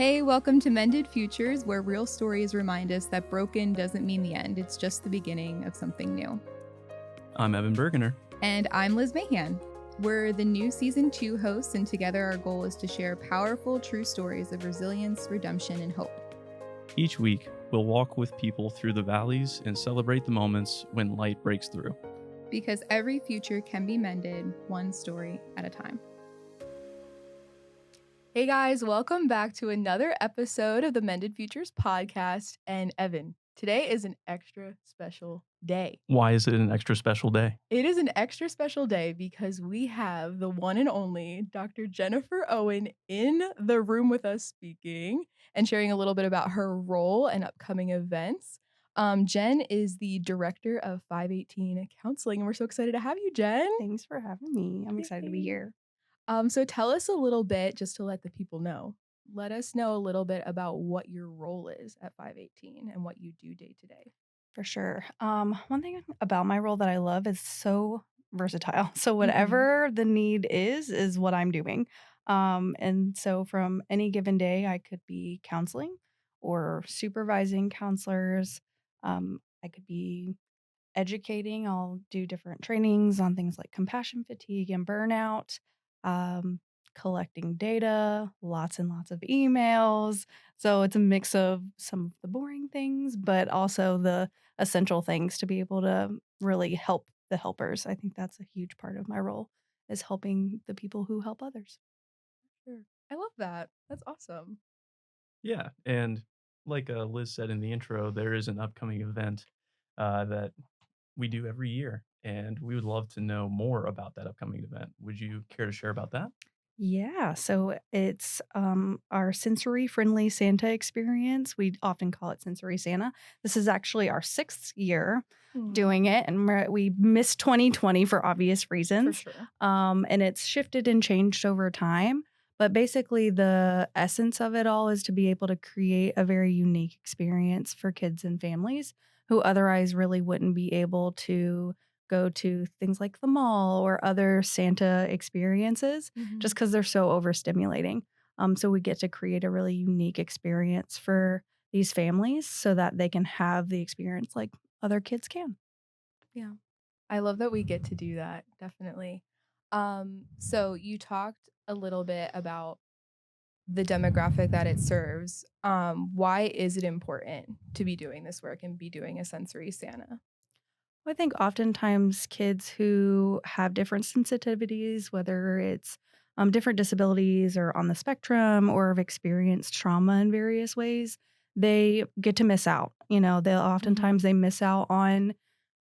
Hey, welcome to Mended Futures, where real stories remind us that broken doesn't mean the end. It's just the beginning of something new. I'm Evan Bergener. And I'm Liz Mahan. We're the new Season 2 hosts, and together our goal is to share powerful, true stories of resilience, redemption, and hope. Each week, we'll walk with people through the valleys and celebrate the moments when light breaks through. Because every future can be mended, one story at a time. Hey guys, welcome back to another episode of the Mended Futures Podcast. And Evan, today is an extra special day. Why is it an extra special day? It is an extra special day because we have the one and only Dr. Jennifer Owen in the room with us speaking and sharing a little bit about her role and upcoming events. Jen is the director of FIVE18 Counseling, and we're so excited to have you, Jen. Thanks for having me. I'm excited to be here. So tell us a little bit, just to let the people know. Let us know a little bit about what your role is at FIVE18 and what you do day to day. For sure. One thing about my role that I love is so versatile. So whatever the need is what I'm doing. And so from any given day, I could be counseling or supervising counselors. I could be educating. I'll do different trainings on things like compassion fatigue and burnout, um, collecting data, lots and lots of emails. So it's a mix of some of the boring things, but also the essential things to be able to really help the helpers. I think that's a huge part of my role is helping the people who help others. Sure. I love that. That's awesome. Yeah, and like Liz said in the intro, there is an upcoming event that we do every year, and we would love to know more about that upcoming event. Would you care to share about that? Yeah, so it's our sensory friendly Santa experience. We often call it Sensory Santa. This is actually our 6th year doing it, and we missed 2020 for obvious reasons. For sure. And it's shifted and changed over time. But basically, the essence of it all is to be able to create a very unique experience for kids and families who otherwise really wouldn't be able to go to things like the mall or other Santa experiences just because they're so overstimulating. So we get to create a really unique experience for these families so that they can have the experience like other kids can. Yeah. I love that we get to do that, definitely. So you talked a little bit about the demographic that it serves. Why is it important to be doing this work and be doing a sensory Santa? I think oftentimes kids who have different sensitivities, whether it's different disabilities or on the spectrum or have experienced trauma in various ways, they get to miss out. They'll oftentimes they miss out on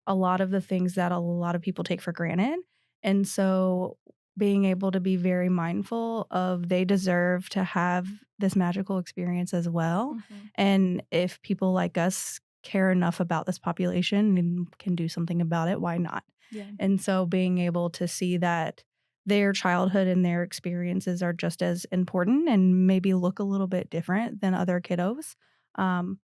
a lot of the things that a lot of people take for granted. And so being able to be very mindful of they deserve to have this magical experience as well. And if people like us care enough about this population and can do something about it, why not? Yeah. And so being able to see that their childhood and their experiences are just as important and maybe look a little bit different than other kiddos. And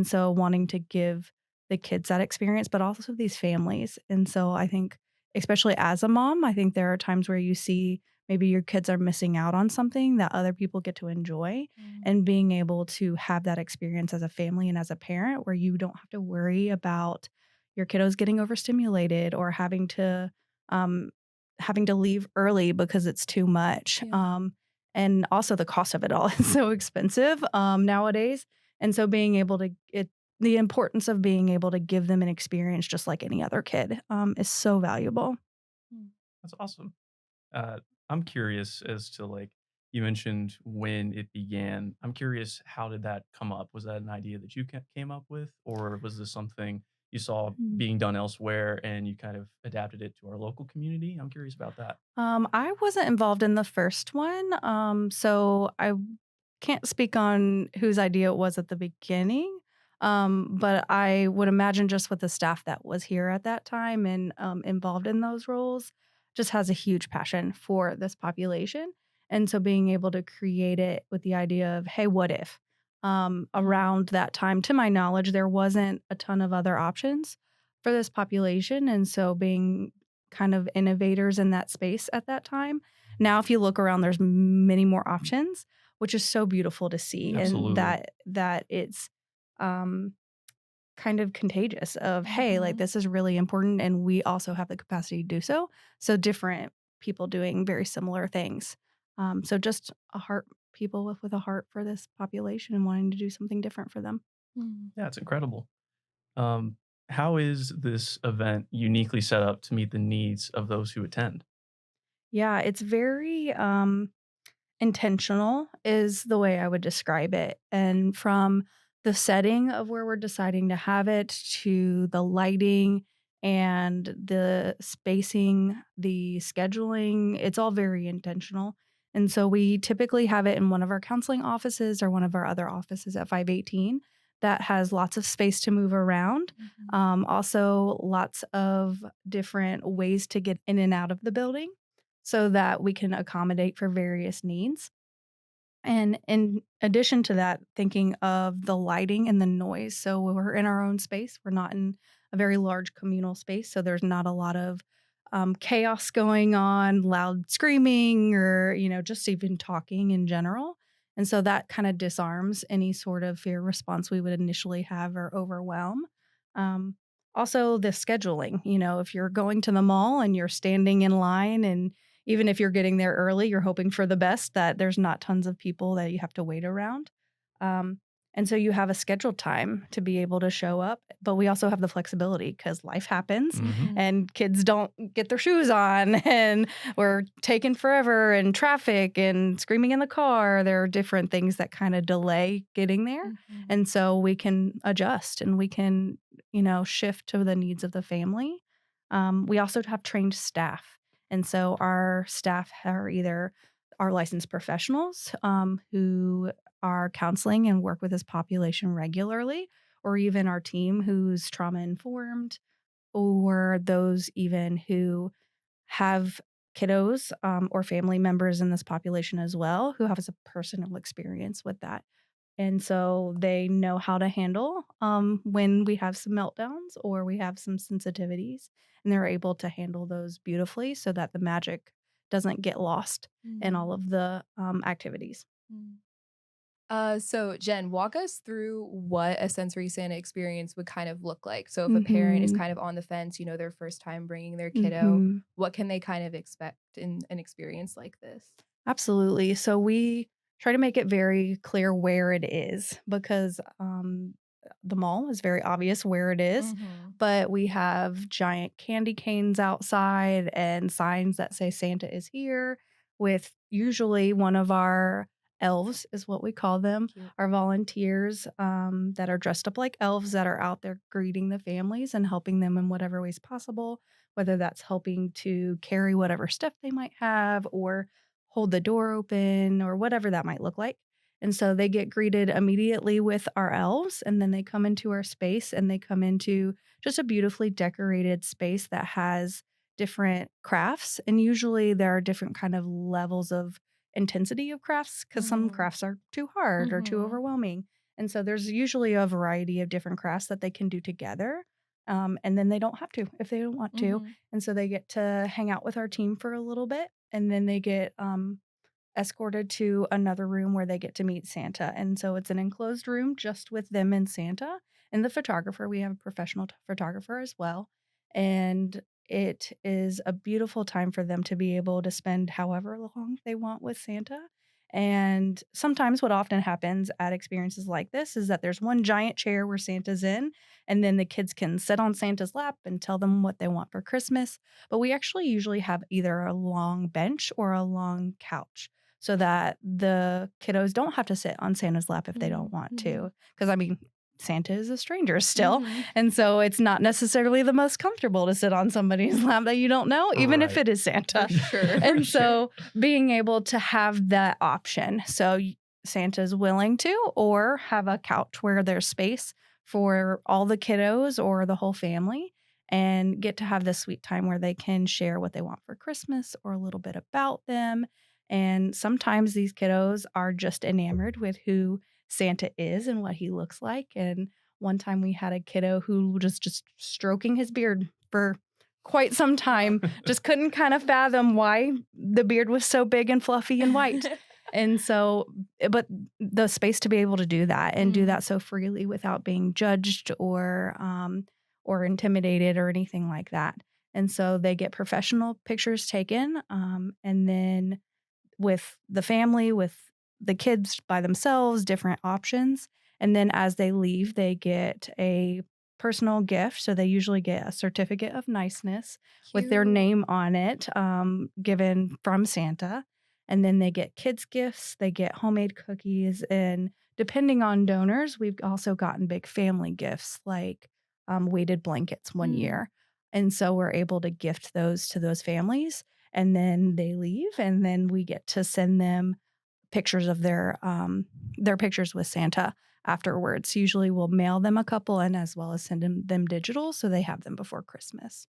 so wanting to give the kids that experience, but also these families. And so I think, especially as a mom, I think there are times where you see maybe your kids are missing out on something that other people get to enjoy, and being able to have that experience as a family and as a parent where you don't have to worry about your kiddos getting overstimulated or having to leave early because it's too much. Yeah. And also the cost of it all is so expensive nowadays. And so being able to the importance of being able to give them an experience just like any other kid is so valuable. That's awesome. I'm curious as to you mentioned when it began. I'm curious, how did that come up? Was that an idea that you came up with, or was this something you saw being done elsewhere and you kind of adapted it to our local community? I'm curious about that. I wasn't involved in the first one, so I can't speak on whose idea it was at the beginning. But I would imagine just with the staff that was here at that time and involved in those roles just has a huge passion for this population. And so being able to create it with the idea of, hey, what if? Around that time, to my knowledge, there wasn't a ton of other options for this population. And so being kind of innovators in that space at that time. Now, if you look around, there's many more options. which is so beautiful to see. And Absolutely. that it's um, kind of contagious of, hey, like Mhm. this is really important and we also have the capacity to do so. So different people doing very similar things. So just people with a heart for this population and wanting to do something different for them. Mm. Yeah, it's incredible. Um, how is this event uniquely set up to meet the needs of those who attend? Yeah, it's very intentional is the way I would describe it. And from the setting of where we're deciding to have it to the lighting and the spacing, the scheduling, it's all very intentional. And so we typically have it in one of our counseling offices or one of our other offices at 518 that has lots of space to move around. Mhm. Also, lots of different ways to get in and out of the building so that we can accommodate for various needs. And in addition to that, thinking of the lighting and the noise. So we're in our own space. We're not in a very large communal space. So there's not a lot of chaos going on, loud screaming, or, just even talking in general. And so that kind of disarms any sort of fear response we would initially have or overwhelm. Um, Also, the scheduling, if you're going to the mall and you're standing in line and even if you're getting there early, you're hoping for the best that there's not tons of people that you have to wait around. Um, and so you have a scheduled time to be able to show up, but we also have the flexibility because life happens Hmm. Mhm. and kids don't get their shoes on and we're taking forever and traffic and screaming in the car. There are different things that kind of delay getting there. Mhm. And so we can adjust and we can, shift to the needs of the family. We also have trained staff. And so our staff are either our licensed professionals who are counseling and work with this population regularly, or even our team who's trauma informed, or those even who have kiddos or family members in this population as well who have a personal experience with that. And so they know how to handle when we have some meltdowns or we have some sensitivities, and they're able to handle those beautifully so that the magic doesn't get lost in all Mm. of the activities. Mm. So Jen, walk us through what a sensory Santa experience would kind of look like. So if a parent is Hmm. kind of on the fence, their first time bringing their kiddo, Hmm. what can they kind of expect in an experience like this? Absolutely. So we try to make it very clear where it is because the mall is very obvious where it is, Mhm. but we have giant candy canes outside and signs that say Santa is here with usually one of our elves, is what we call them, Cute. our volunteers that are dressed up like elves that are out there greeting the families and helping them in whatever ways possible, whether that's helping to carry whatever stuff they might have or hold the door open or whatever that might look like. And so they get greeted immediately with our elves, and then they come into our space and they come into just a beautifully decorated space that has different crafts. And usually there are different kind of levels of intensity of crafts because some Mhm. crafts are too hard or too Mhm. overwhelming. And so there's usually a variety of different crafts that they can do together. And then they don't have to if they don't want to. Mhm. And so they get to hang out with our team for a little bit and then they get escorted to another room where they get to meet Santa. And so it's an enclosed room just with them and Santa and the photographer. We have a professional photographer as well. And it is a beautiful time for them to be able to spend however long they want with Santa. And sometimes what often happens at experiences like this is that there's one giant chair where Santa's in, and then the kids can sit on Santa's lap and tell them what they want for Christmas. But we actually usually have either a long bench or a long couch so that the kiddos don't have to sit on Santa's lap if they don't want Mhm. to. Because, I mean, Santa is a stranger still. Mhm. And so it's not necessarily the most comfortable to sit on somebody's lap that you don't know, even if Right. it is For Santa. sure. For And sure. so being able to have that option. So Santa's willing to, or have a couch where there's space for all the kiddos or the whole family and get to have this sweet time where they can share what they want for Christmas or a little bit about them. And sometimes these kiddos are just enamored with who Santa is and what he looks like. And one time we had a kiddo who was just stroking his beard for quite some time, just couldn't kind of fathom why the beard was so big and fluffy and white. And so, but the space to be able to do that and do that so freely without being judged or intimidated or anything like that. And so they get professional pictures taken, and then with the family, with the kids by themselves, different options. And then as they leave, they get a personal gift. So they usually get a certificate of niceness with their Cute. name on it, given from Santa. And then they get kids' gifts, they get homemade cookies. And depending on donors, we've also gotten big family gifts like weighted blankets one year. And so we're able to gift those to those families, and then they leave, and then we get to send them pictures of their pictures with Santa afterwards. Usually we'll mail them a couple and as well as send them digital so they have them before Christmas.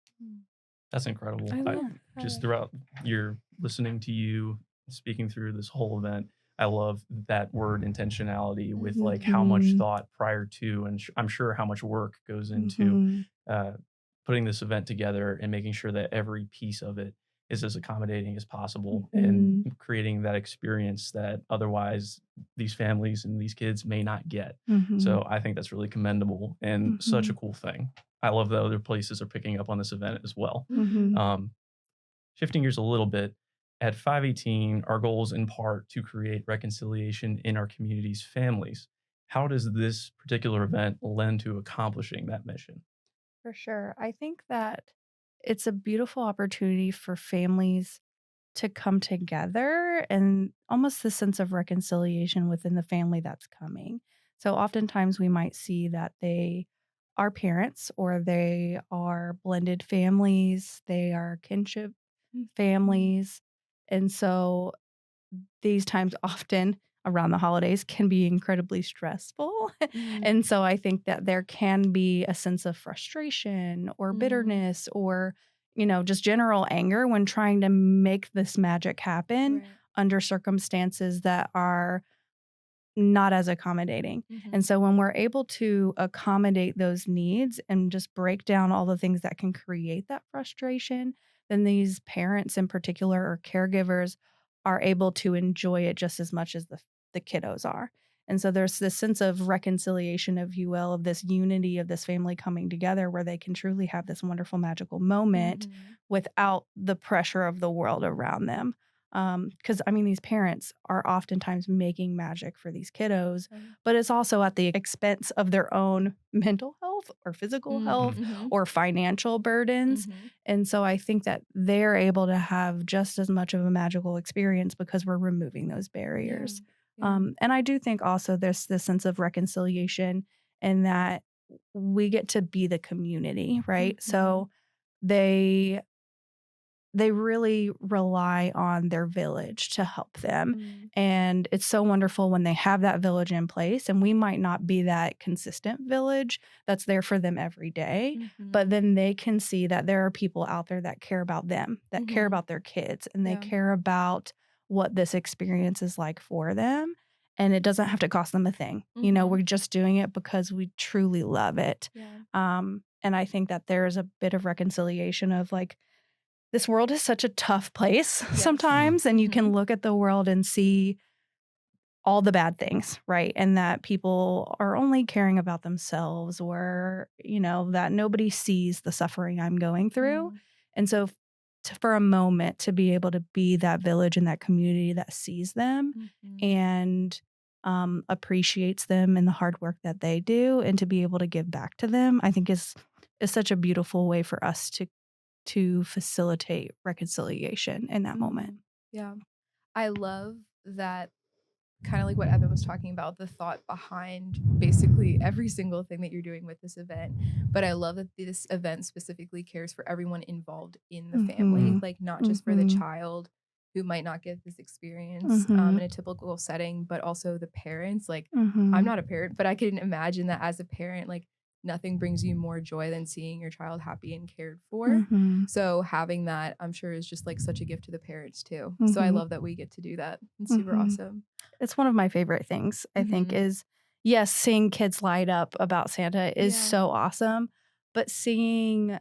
That's incredible. I love Just that. throughout your listening to you speaking through this whole event, I love that word intentionality with like how much thought prior to, and I'm sure how much work goes into uh, putting this event together and making sure that every piece of it is as accommodating as possible and creating that experience that otherwise these families and these kids may not get. So I think that's really commendable and such a cool thing. I love that other places are picking up on this event as well. Shifting gears a little bit, at 518, our goal is in part to create reconciliation in our community's families. How does this particular event lend to accomplishing that mission? For sure. I think that it's a beautiful opportunity for families to come together and almost the sense of reconciliation within the family that's coming. So oftentimes we might see that they are parents or they are blended families, they are kinship families. And so these times often around the holidays can be incredibly stressful. And so I think that there can be a sense of frustration or bitterness or, just general anger when trying to make this magic happen under circumstances that are not as accommodating. And so when we're able to accommodate those needs and just break down all the things that can create that frustration, then these parents in particular or caregivers are able to enjoy it just as much as the kiddos are. And so there's this sense of reconciliation, if you will, of this unity of this family coming together where they can truly have this wonderful magical moment without the pressure of the world around them. Because these parents are oftentimes making magic for these kiddos, but it's also at the expense of their own mental health or physical health or financial burdens. And so I think that they're able to have just as much of a magical experience because we're removing those barriers. And I do think also there's this sense of reconciliation in that we get to be the community, right? So they really rely on their village to help them. And it's so wonderful when they have that village in place, and we might not be that consistent village that's there for them every day, but then they can see that there are people out there that care about them, that care about their kids, and they care about what this experience is like for them. And it doesn't have to cost them a thing. We're just doing it because we truly love it. And I think that there's a bit of reconciliation of like, this world is such a tough place sometimes, and you can look at the world and see all the bad things, right? And that people are only caring about themselves or, that nobody sees the suffering I'm going through. And so for a moment to be able to be that village and that community that sees them and appreciates them and the hard work that they do and to be able to give back to them, I think is such a beautiful way for us to facilitate reconciliation in that moment. Yeah. I love that, kind of like what Evan was talking about, the thought behind basically every single thing that you're doing with this event. But I love that this event specifically cares for everyone involved in the family, like not just for the child who might not get this experience in a typical setting, but also the parents. Like, I'm not a parent, but I can imagine that as a parent, like, nothing brings you more joy than seeing your child happy and cared for. So having that, I'm sure, is just like such a gift to the parents too. So I love that we get to do that. It's super awesome. It's one of my favorite things, I think, is yes, seeing kids light up about Santa is so awesome, but seeing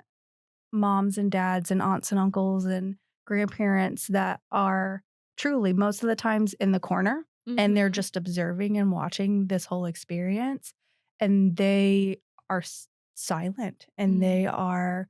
moms and dads and aunts and uncles and grandparents that are truly most of the times in the corner, and they're Mhm. just observing and watching this whole experience, and they are silent, and they Mm. are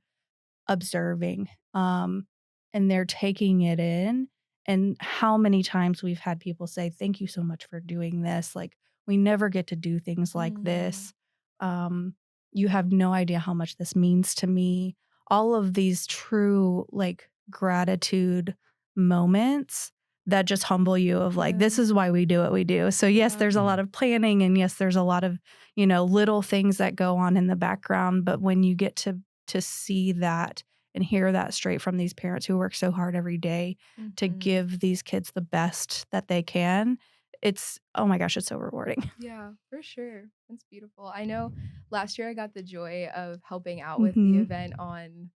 observing, and they're taking it in. And how many times we've had people say, "Thank you so much for doing this. Like, we never get to do things like Mm. this. Um, you have no idea how much this means to me." All of these true, like, gratitude moments that just humble you of like, Yeah. this is why we do what we do. So yes, Yeah. there's a lot of planning, and yes, there's a lot of, little things that go on in the background. But when you get to see that and hear that straight from these parents who work so hard every day to Mhm. give these kids the best that they can, it's, oh my gosh, it's so rewarding. Yeah, for sure. That's beautiful. I know last year I got the joy of helping out with the Mhm. event on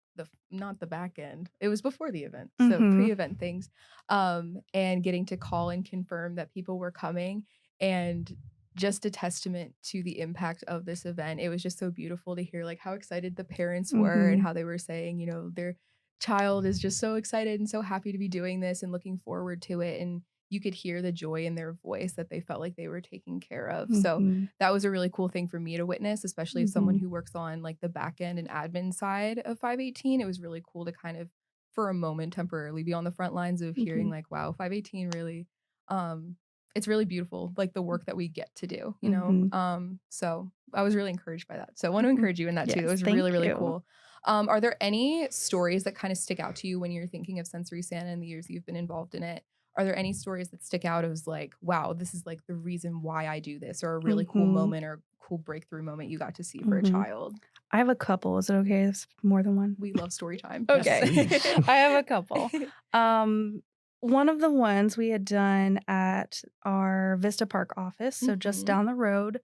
not the back end. It was before the event. So Mhm. pre-event things. And getting to call and confirm that people were coming, and just a testament to the impact of this event. It was just so beautiful to hear like how excited the parents were and Mhm. how they were saying, their child is just so excited and so happy to be doing this and looking forward to it. And you could hear the joy in their voice that they felt like they were taken care of. So Mhm. that was a really cool thing for me to witness, especially as someone Mhm. who works on like the back end and admin side of 518. It was really cool to kind of, for a moment, temporarily be on the front lines of hearing Mhm. like, wow, 518 really, um, it's really beautiful, like the work that we get to do, Mhm. So I was really encouraged by that. So I want to Mhm. encourage you in that too. It Yes, was really, thank really you. cool. Are there any stories that kind of stick out to you when you're thinking of Sensory Santa in the years you've been involved in it? Are there any stories that stick out as like, wow, this is like the reason why I do this, or a really cool Mhm. moment or cool breakthrough moment you got to see for a Mhm. child? I have a couple. Is it okay if it's more than one? We love story time. Yes, Yes. Okay. please. I have a couple. Um, One of the ones we had done at our Vista Park office, so just Mhm. down the road,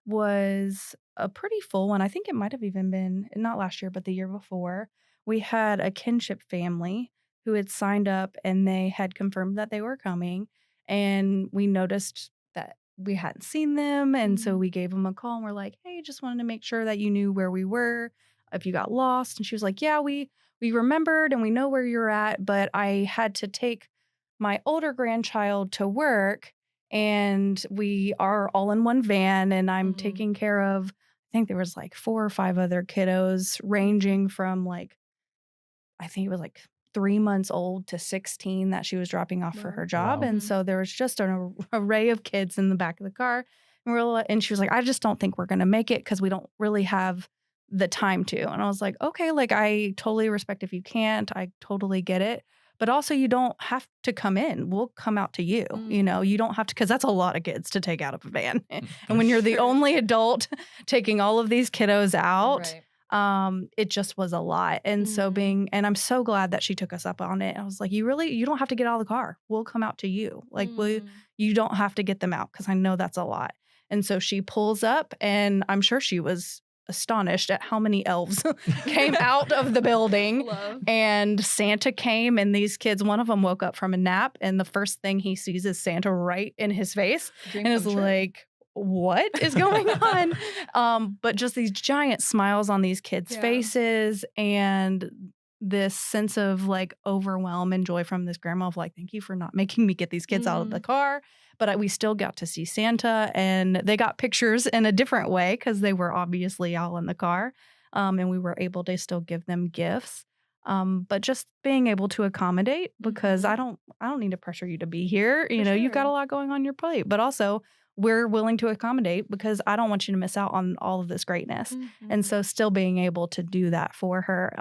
was a pretty full one. I think it might have even been not last year, but the year before. We had a kinship family who had signed up, and they had confirmed that they were coming. And we noticed that we hadn't seen them. And so Mm. we gave them a call, and we're like, "Hey, just wanted to make sure that you knew where we were, if you got lost." And she was like, "Yeah, we remembered and we know where you're at, but I had to take my older grandchild to work, and we are all in one van, and I'm Mhm. taking care of," I think there was like 4 or 5 other kiddos, ranging from like, I think it was like 3 months old to 16 that she was dropping off for Wow. her job. Wow. And Mhm. so there was just an array of kids in the back of the car. And she was like, "I just don't think we're going to make it because we don't really have the time to." And I was like, "Okay, like, I totally respect if you can't. I totally get it. But also, you don't have to come in. We'll come out to you. Mm. You don't have to, because that's a lot of kids to take out of a van." And For when you're the sure. only adult taking all of these kiddos out, Right. it just was a lot. And so Mhm. and I'm so glad that she took us up on it. I was like, you don't have to get out of the car. We'll come out to you. Like, Mm. you don't have to get them out, because I know that's a lot." And so she pulls up, and I'm sure she was astonished at how many elves came out of the building. Love. And Santa came, and these kids, one of them woke up from a nap, and the first thing he sees is Santa right in his face, Dream and is come true. like, "What is going on?" But just these giant smiles on these kids' Yeah. faces, and this sense of like overwhelm and joy from this grandma of like, "Thank you for not making me get these kids out of the Mhm. car." But we still got to see Santa, and they got pictures in a different way because they were obviously all in the car. And we were able to still give them gifts. But just being able to accommodate, because Mhm. I don't need to pressure you to be here. For You've got sure. a lot going on your plate, but also we're willing to accommodate because I don't want you to miss out on all of this greatness. And Mhm. so still being able to do that for her,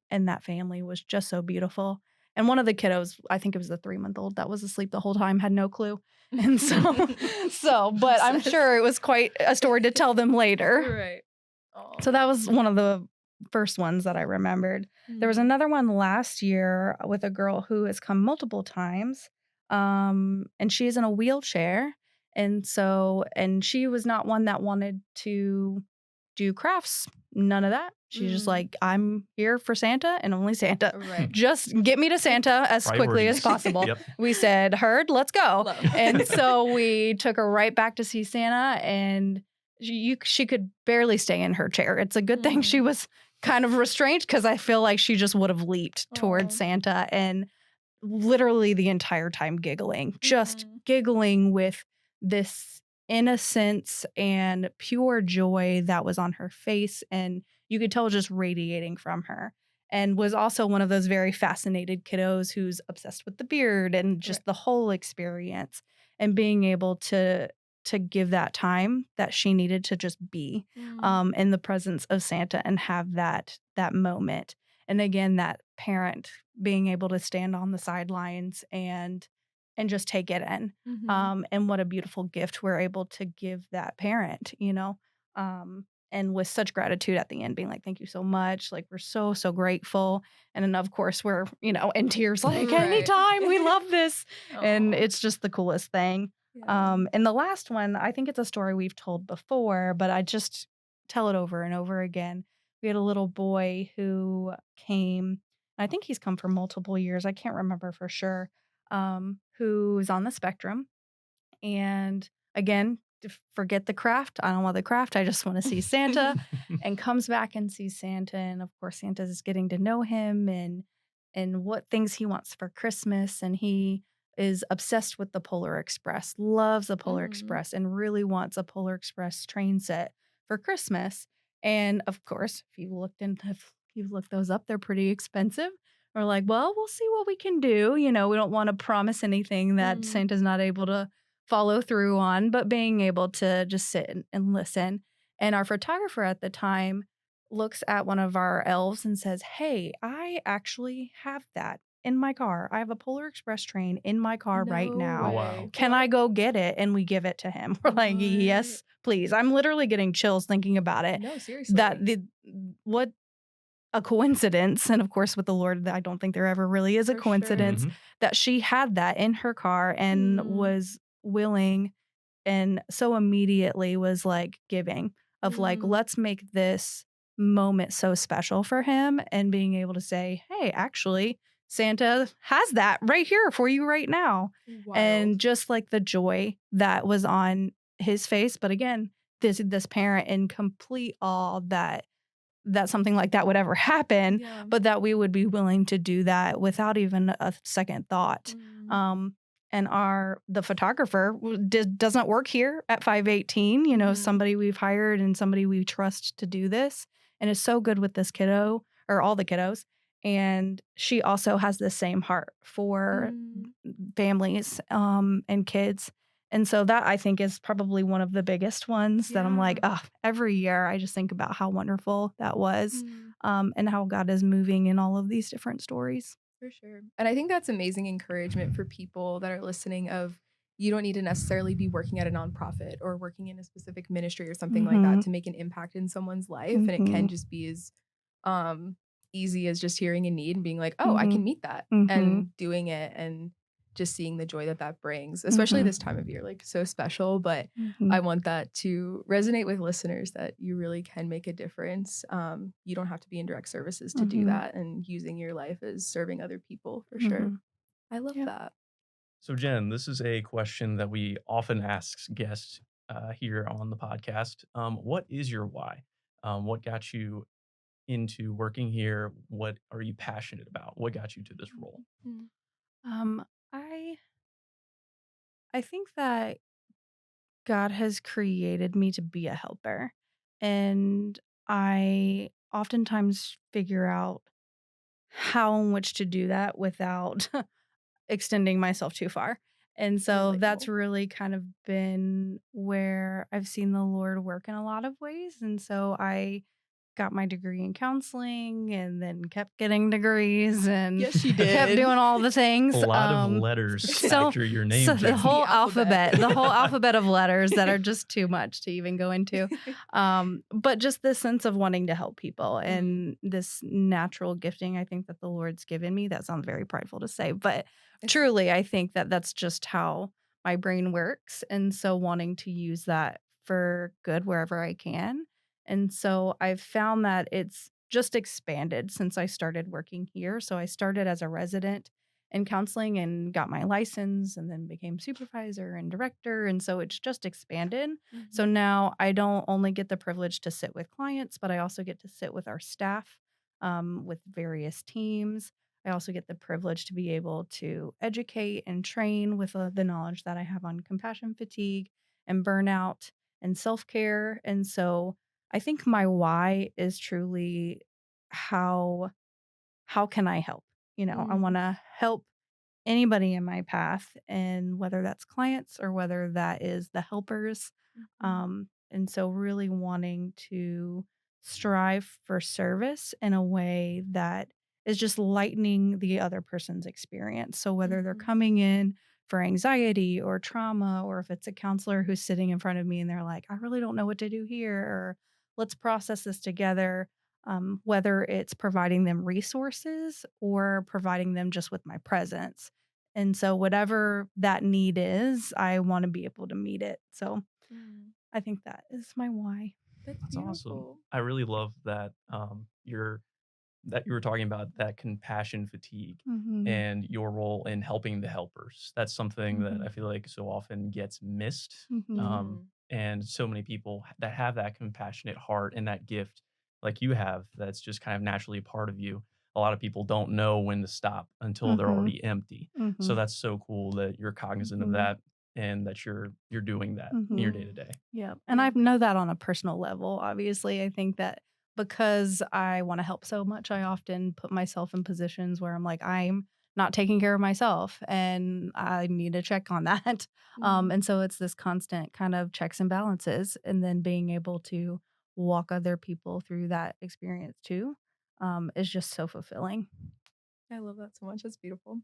and that family, was just so beautiful. And one of the kiddos, I think it was the 3-month-old, that was asleep the whole time, had no clue. And but I'm Obsessed. sure it was quite a story to tell them later. Right. Oh. So that was one of the first ones that I remembered. There was Mm. another one last year with a girl who has come multiple times, and she is in a wheelchair. And she was not one that wanted to do crafts, none of that. She's just Mm. like, "I'm here for Santa and only Santa. Right. Just get me to Santa as quickly as Priorities. possible." Yep. We said, "Heard, let's go." Love. And so we took her right back to see Santa, and she could barely stay in her chair. It's a good thing she Mm. was kind of restrained, because I feel like she just would have leaped towards Aw. Santa. And literally the entire time giggling, just giggling with this innocence and pure joy that was on her face. And you could tell just radiating from her. And was also one of those very fascinated kiddos who's obsessed with the beard and just the whole experience, and being able to give that time that she needed to just be in the presence of Santa and have that moment. And again, that parent being able to stand on the sidelines and just take it in. And what a beautiful gift we're able to give that parent, and with such gratitude at the end, being like, thank you so much. Like, we're so, so grateful. And then, of course, we're, in tears, like, anytime, we love this. And it's just the coolest thing. And the last one, I think it's a story we've told before, but I just tell it over and over again. We had a little boy who came, I think he's come for multiple years, I can't remember for sure, who's on the spectrum. And again, forget the craft. I don't want the craft. I just want to see Santa. And comes back and sees Santa. And of course, Santa's getting to know him and what things he wants for Christmas. And he is obsessed with the Polar Express, loves the Polar Express, and really wants a Polar Express train set for Christmas. And of course, if you've looked those up, they're pretty expensive. We're like, well, we'll see what we can do. We don't want to promise anything that Santa's not able to follow through on, but being able to just sit and listen. And our photographer at the time looks at one of our elves and says, hey, I actually have that in my car. I have a Polar Express train in my car right now. Wow. Can I go get it? And we give it to him. We're like, yes, please. I'm literally getting chills thinking about it. No, seriously. What a coincidence. And of course, with the Lord, I don't think there ever really is a coincidence that she had that in her car and was willing, and so immediately was like giving of like, let's make this moment so special for him, and being able to say, hey, actually, Santa has that right here for you right now. And just like the joy that was on his face. But again, this parent in complete awe that something like that would ever happen, but that we would be willing to do that without even a second thought. And the photographer doesn't work here at FIVE18, somebody we've hired and somebody we trust to do this, and is so good with this kiddo, or all the kiddos. And she also has the same heart for families and kids. And so that, I think, is probably one of the biggest ones that I'm like, every year I just think about how wonderful that was, and how God is moving in all of these different stories. For sure. And I think that's amazing encouragement for people that are listening of, you don't need to necessarily be working at a nonprofit or working in a specific ministry or something like that to make an impact in someone's life. And it can just be as easy as just hearing a need and being like, oh, I can meet that, and doing it, and just seeing the joy that brings, especially this time of year, like so special. But I want that to resonate with listeners, that you really can make a difference. You don't have to be in direct services to do that, and using your life as serving other people, for sure. I love that. So Jen, this is a question that we often ask guests here on the podcast. What is your why? What got you into working here? What are you passionate about? What got you to this role? I think that God has created me to be a helper, and I oftentimes figure out how and which to do that without extending myself too far. And so that's really kind of been where I've seen the Lord work in a lot of ways. And so I got my degree in counseling, and then kept getting degrees, and Yes, you kept did. doing all the things. A lot of letters after your name. So the Jen. whole alphabet. the whole alphabet of letters that are just too much to even go into. But just this sense of wanting to help people, and this natural gifting, I think, that the Lord's given me. That sounds very prideful to say, but truly, I think that that's just how my brain works. And so wanting to use that for good wherever I can. And so I've found that it's just expanded since I started working here. So I started as a resident in counseling and got my license, and then became supervisor and director. And so it's just expanded. So now I don't only get the privilege to sit with clients, but I also get to sit with our staff, with various teams. I also get the privilege to be able to educate and train with the knowledge that I have on compassion fatigue and burnout and self care. And so I think my why is truly how how can I help? I want Mm, to help anybody in my path, and whether that's clients or whether that is the helpers. mhm, And so really wanting to strive for service in a way that is just lightening the other person's experience. So whether they're mhm, coming in for anxiety or trauma, or if it's a counselor who's sitting in front of me and they're like, I really don't know what to do here, or let's process this together. Whether it's providing them resources or providing them just with my presence. And so whatever that need is, I wanna be able to meet it. So mm. I think that is my why. That's That's awesome. beautiful. I really love that that you were talking about that compassion fatigue Mhm. and your role in helping the helpers. That's something that I Mhm. feel like so often gets missed. Mhm. Mhm, And so many people that have that compassionate heart and that gift, like you have, that's just kind of naturally a part of you. A lot of people don't know when to stop until they're Mhm. already empty. So Mhm. that's so cool that you're cognizant of Mhm. that and that you're doing that in your Mhm. day to mm. day. Yeah, and I Yeah. know that on a personal level, obviously. I think that because I wanna help so much, I often put myself in positions where I'm like, "I'm not taking care of myself, and I need to check on that." Mhm, And so it's this constant kind of checks and balances, and then being able to walk other people through that experience too, is just so fulfilling. I love that so much, that's beautiful.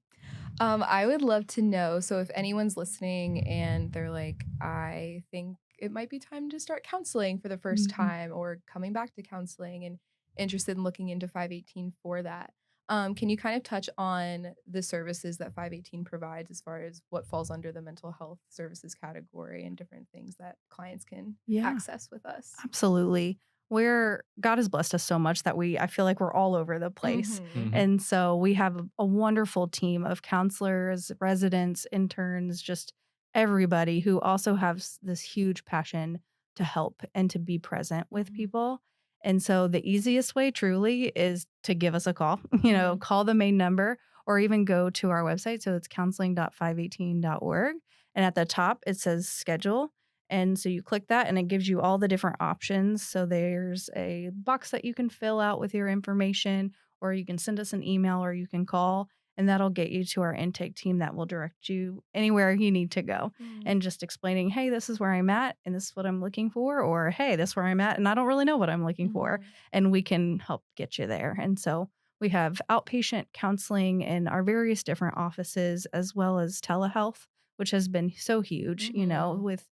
I would love to know, so if anyone's listening and they're like, "I think it might be time to start counseling for the first Mhm. time or coming back to counseling and interested in looking into 518 for that." Can you kind of touch on the services that 518 provides as far as what falls under the mental health services category and different things that clients can Yeah. access with us? Absolutely. Where God has blessed us so much that I feel like we're all over the place. Mhm. Mhm. And so we have a wonderful team of counselors, residents, interns, just everybody who also has this huge passion to help and to be present with Mhm. people. And so the easiest way truly is to give us a call, Mhm. call the main number or even go to our website. So it's counseling.518.org. And at the top, it says schedule, and so you click that and it gives you all the different options. So there's a box that you can fill out with your information, or you can send us an email, or you can call, and that'll get you to our intake team that will direct you anywhere you need to go. Mm. And just explaining, hey, this is where I'm at and this is what I'm looking for, or hey, this is where I'm at and I don't really know what I'm looking for. Mhm. And we can help get you there. And so we have outpatient counseling in our various different offices, as well as telehealth, which has been so huge, Mhm. with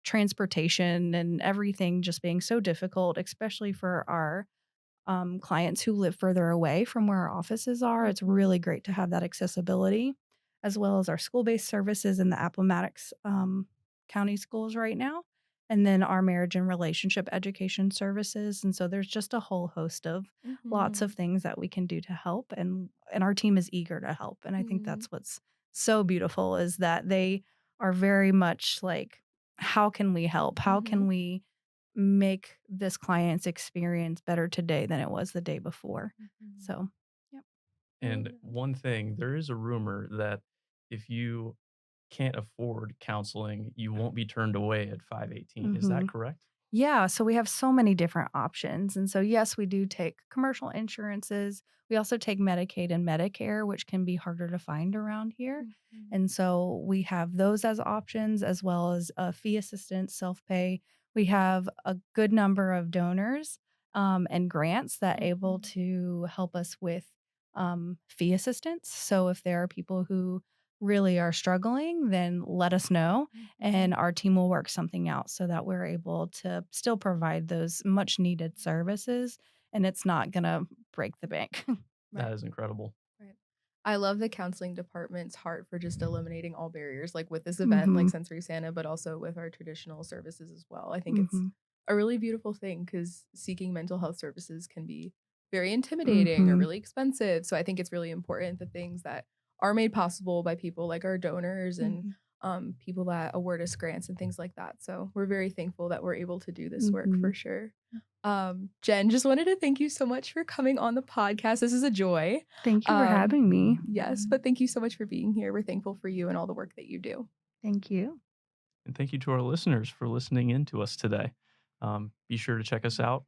transportation and everything just being so difficult, especially for our clients who live further away from where our offices are. It's Mhm. really great to have that accessibility, as well as our school based services in the Appomattox County schools right now. And then our marriage and relationship education services. And so there's just a whole host of lots of Mhm. things that we can do to help. And our team is eager to help. And I think Mhm. that's what's so beautiful is that they are very much like, how can we help? How can Mhm. we make this client's experience better today than it was the day before. Mhm. So, yep. I love And that. one thing, there is a rumor that if you can't afford counseling, you won't be turned away at 518. Is that Mhm. correct? Yeah, so we have so many different options. And so, yes, we do take commercial insurances. We also take Medicaid and Medicare, which can be harder to find around here. Mhm. And so we have those as options, as well as fee assistance, self pay. We have a good number of donors and grants that able Mhm. to help us with fee assistance. So if there are people who really are struggling, then let us know and Mhm. our team will work something out so that we're able to still provide those much needed services and it's not going to break the bank. That Right. is incredible. Right. I love the counseling department's heart for just eliminating all barriers, like with this event, like Mhm. Sensory Santa, but also with our traditional services as well. I think it's Mhm. a really beautiful thing because seeking mental health services can be very intimidating or Mhm. really expensive. So I think it's really important the things that are made possible by people like our donors and Mhm. people that award us grants and things like that. So we're very thankful that we're able to do this work Mhm. for sure. Jen, just wanted to thank you so much for coming on the podcast. This is a joy. Thank you for having me. Yes, but thank you so much for being here. We're thankful for you and all the work that you do. Thank you. And thank you to our listeners for listening in to us today. Be sure to check us out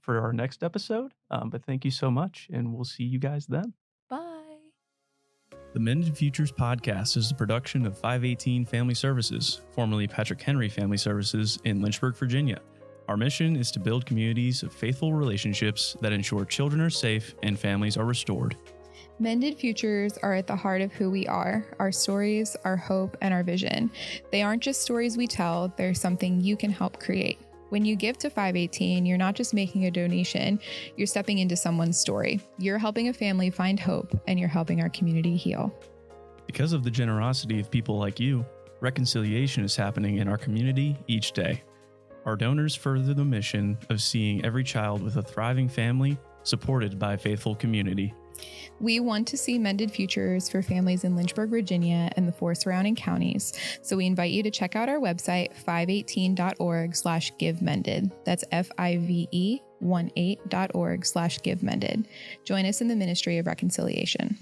for our next episode. But thank you so much, and we'll see you guys then. Bye. The Mended Futures Podcast is a production of FIVE18 Family Services, formerly Patrick Henry Family Services in Lynchburg, Virginia. Our mission is to build communities of faithful relationships that ensure children are safe and families are restored. Mended Futures are at the heart of who we are, our stories, our hope, and our vision. They aren't just stories we tell, they're something you can help create. When you give to FIVE18, you're not just making a donation, you're stepping into someone's story. You're helping a family find hope, and you're helping our community heal. Because of the generosity of people like you, reconciliation is happening in our community each day. Our donors further the mission of seeing every child with a thriving family supported by a faithful community. We want to see Mended Futures for families in Lynchburg, Virginia, and the 4 surrounding counties. So we invite you to check out our website, five18.org/givemended. That's FIVE18.org/givemended. Join us in the ministry of reconciliation.